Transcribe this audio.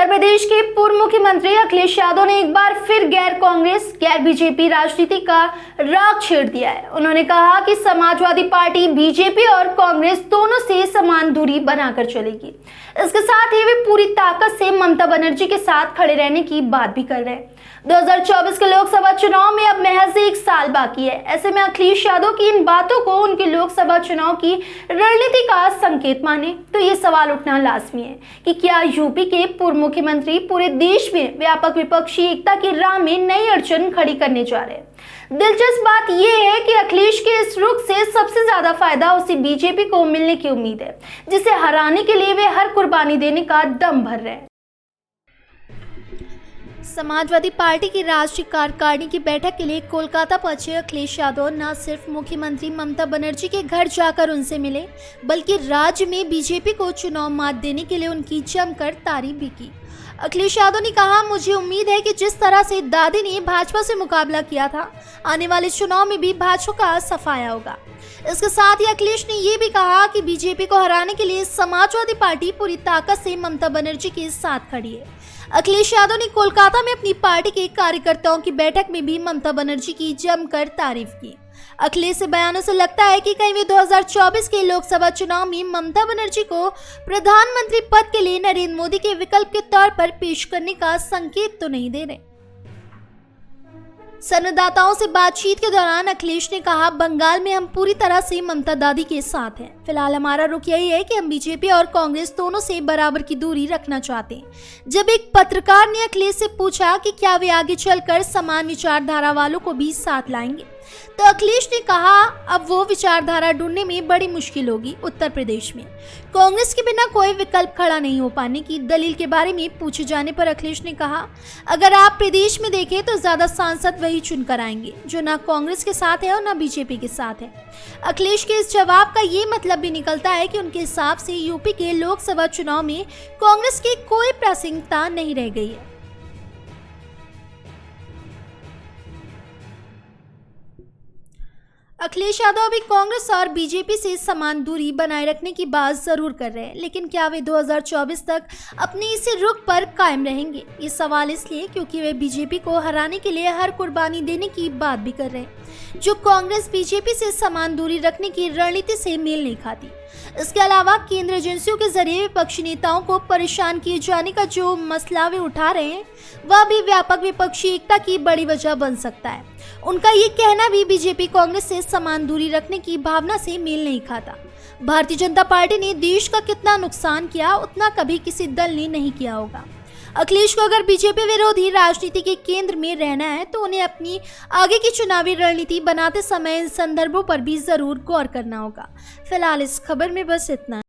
उत्तर प्रदेश के पूर्व मुख्यमंत्री अखिलेश यादव ने एक बार फिर गैर कांग्रेस गैर बीजेपी राजनीति का राग छेड़ दिया है। उन्होंने कहा कि समाजवादी पार्टी बीजेपी और कांग्रेस दोनों से समान दूरी बनाकर चलेगी। इसके साथ ही वे पूरी ताकत से ममता बनर्जी के साथ खड़े रहने की बात भी कर रहे हैं। 2024 के लोकसभा चुनाव में अब महज 1 साल बाकी है। ऐसे में अखिलेश यादव की इन बातों को उनके लोकसभा चुनाव की रणनीति का संकेत माने तो ये सवाल उठना लाजमी है कि क्या यूपी के पूर्व मुख्यमंत्री पूरे देश में व्यापक विपक्षी एकता की राह में नई अड़चन खड़ी करने जा रहे हैं। दिलचस्प बात यह है कि अखिलेश के इस रुख से सबसे ज्यादा फायदा उसी बीजेपी को मिलने की उम्मीद है जिसे हराने के लिए वे हर कुर्बानी देने का दम भर रहे हैं। समाजवादी पार्टी की राष्ट्रीय कार्यकारिणी की बैठक के लिए कोलकाता पहुंचे अखिलेश यादव न सिर्फ मुख्यमंत्री ममता बनर्जी के घर जाकर उनसे मिले, बल्कि राज्य में बीजेपी को चुनाव मात देने के लिए उनकी जमकर तारीफ भी की। अखिलेश यादव ने कहा, मुझे उम्मीद है कि जिस तरह से दादी ने भाजपा से मुकाबला किया था, आने वाले चुनाव में भी भाजपा का सफाया होगा। इसके साथ ही अखिलेश ने यह भी कहा कि बीजेपी को हराने के लिए समाजवादी पार्टी पूरी ताकत से ममता बनर्जी के साथ खड़ी है। अखिलेश यादव ने कोलकाता में अपनी पार्टी के कार्यकर्ताओं की बैठक में भी ममता बनर्जी की जमकर तारीफ की। अखिलेश के बयानों से लगता है कि कहीं वे 2024 के लोकसभा चुनाव में ममता बनर्जी को प्रधानमंत्री पद के लिए नरेंद्र मोदी के विकल्प के तौर पर पेश करने का संकेत तो नहीं दे रहे। संवाददाताओं से बातचीत के दौरान अखिलेश ने कहा, बंगाल में हम पूरी तरह से ममता दादी के साथ हैं। फिलहाल हमारा रुख यही है कि हम बीजेपी और कांग्रेस दोनों से बराबर की दूरी रखना चाहते हैं। जब एक पत्रकार ने अखिलेश से पूछा कि क्या वे आगे चलकर समान विचारधारा वालों को भी साथ लाएंगे, तो अखिलेश ने कहा, अब वो विचारधारा ढूंढने में बड़ी मुश्किल होगी। उत्तर प्रदेश में कांग्रेस के बिना कोई विकल्प खड़ा नहीं हो पाने की दलील के बारे में पूछे जाने पर अखिलेश ने कहा, अगर आप प्रदेश में देखें तो ज्यादा सांसद वही चुनकर आएंगे जो ना कांग्रेस के साथ है और ना बीजेपी के साथ है। अखिलेश के इस जवाब का ये मतलब भी निकलता है कि उनके हिसाब से यूपी के लोकसभा चुनाव में कांग्रेस की कोई प्रासंगिकता नहीं रह गई है। अखिलेश यादव अभी कांग्रेस और बीजेपी से समान दूरी बनाए रखने की बात जरूर कर रहे हैं, लेकिन क्या वे 2024 तक अपने इसी रुख पर कायम रहेंगे? ये सवाल इसलिए क्योंकि वे बीजेपी को हराने के लिए हर कुर्बानी देने की बात भी कर रहे हैं, जो कांग्रेस बीजेपी से समान दूरी रखने की रणनीति से मेल नहीं खाती। इसके अलावा केंद्र एजेंसियों के जरिए विपक्षी नेताओं को परेशान किए जाने का जो मसला वे उठा रहे हैं, वह भी व्यापक विपक्षी एकता की बड़ी वजह बन सकता है। उनका ये कहना भी बीजेपी कांग्रेस से समान दूरी रखने की भावना से मेल नहीं खाता। भारतीय जनता पार्टी ने देश का कितना नुकसान किया, उतना कभी किसी दल ने नहीं किया होगा। अखिलेश को अगर बीजेपी विरोधी राजनीति के केंद्र में रहना है तो उन्हें अपनी आगे की चुनावी रणनीति बनाते समय इन संदर्भों पर भी जरूर गौर करना होगा। फिलहाल इस खबर में बस इतना।